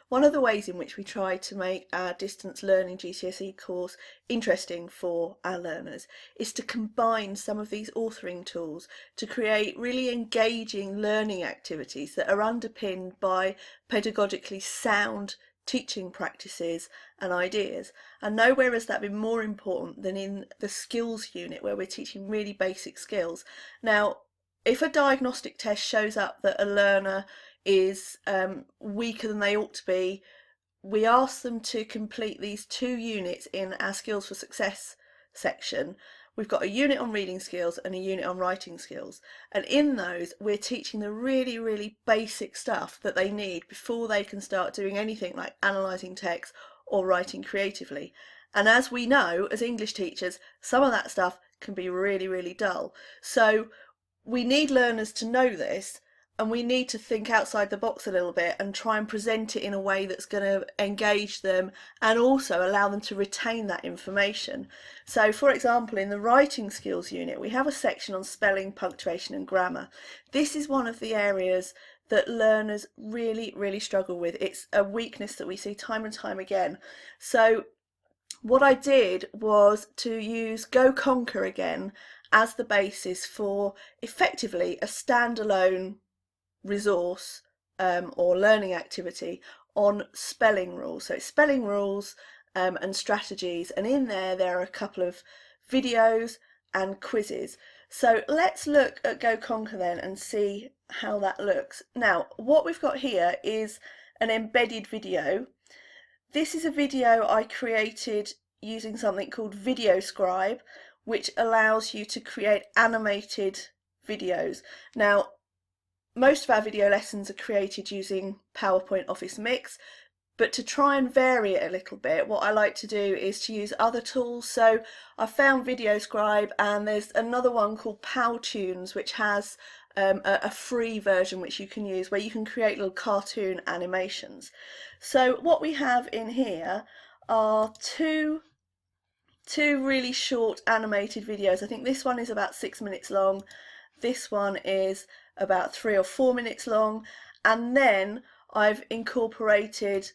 One of the ways in which we try to make our distance learning GCSE course interesting for our learners is to combine some of these authoring tools to create really engaging learning activities that are underpinned by pedagogically sound teaching practices and ideas. And nowhere has that been more important than in the skills unit, where we're teaching really basic skills. Now, if a diagnostic test shows up that a learner is weaker than they ought to be, we ask them to complete these 2 units in our Skills for Success section. We've got a unit on reading skills and a unit on writing skills, and in those we're teaching the really basic stuff that they need before they can start doing anything like analysing text or writing creatively. And as we know, as English teachers, some of that stuff can be really dull. So we need learners to know this, and we need to think outside the box a little bit and try and present it in a way that's going to engage them and also allow them to retain that information. So, for example, in the writing skills unit, we have a section on spelling, punctuation and grammar. This is one of the areas that learners really struggle with. It's a weakness that we see time and time again. So what I did was to use Go Conquer again as the basis for effectively a standalone resource or learning activity on spelling rules. So it's spelling rules and strategies, and in there are a couple of videos and quizzes. So let's look at Go Conquer then and see how that looks. Now, what we've got here is an embedded video. This is a video I created using something called Video Scribe, which allows you to create animated videos. Now, most of our video lessons are created using PowerPoint Office Mix, but to try and vary it a little bit, what I like to do is to use other tools. So I found Video Scribe, and there's another one called Powtoons, which has a free version which you can use, where you can create little cartoon animations. So what we have in here are two really short animated videos. I think this one is about 6 minutes long, this one is about 3 or 4 minutes long, and then I've incorporated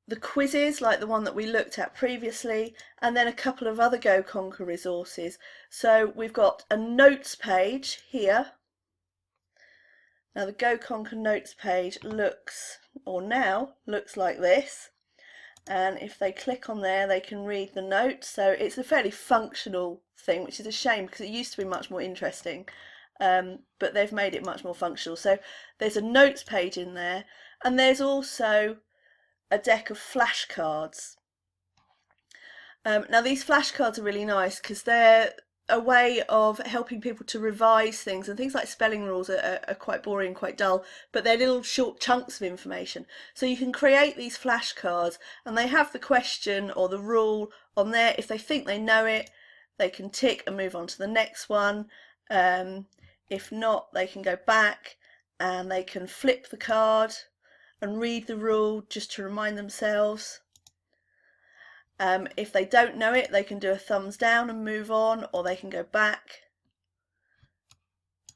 the quizzes like the one that we looked at previously, and then a couple of other Go Conquer resources. So we've got a notes page here. Now the Go Conquer notes page looks like this, and if they click on there they can read the notes. So it's a fairly functional thing, which is a shame because it used to be much more interesting, but they've made it much more functional. So there's a notes page in there, and there's also a deck of flashcards. Now these flashcards are really nice because they're a way of helping people to revise things, and things like spelling rules are quite boring, quite dull, but they're little short chunks of information. So you can create these flashcards, and they have the question or the rule on there. If they think they know it, they can tick and move on to the next one. If not, they can go back and they can flip the card and read the rule just to remind themselves. If they don't know it, they can do a thumbs down and move on, or they can go back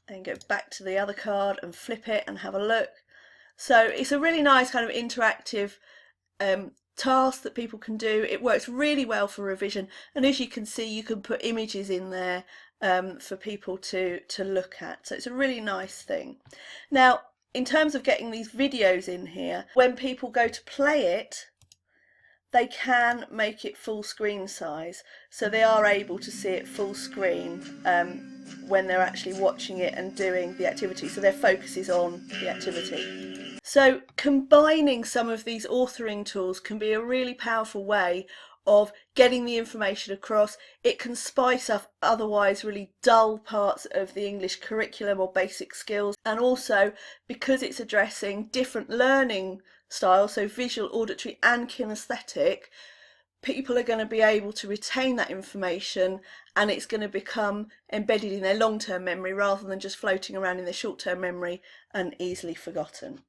and go back to the other card and flip it and have a look. So it's a really nice kind of interactive task that people can do. It works really well for revision, and as you can see, you can put images in there for people to look at. So it's a really nice thing. Now, in terms of getting these videos in here, when people go to play it, they can make it full screen size, so they are able to see it full screen when they're actually watching it and doing the activity, so their focus is on the activity. So combining some of these authoring tools can be a really powerful way of getting the information across. It can spice up otherwise really dull parts of the English curriculum or basic skills, and also because it's addressing different learning styles, so visual, auditory and kinesthetic, people are going to be able to retain that information, and it's going to become embedded in their long-term memory rather than just floating around in their short-term memory and easily forgotten.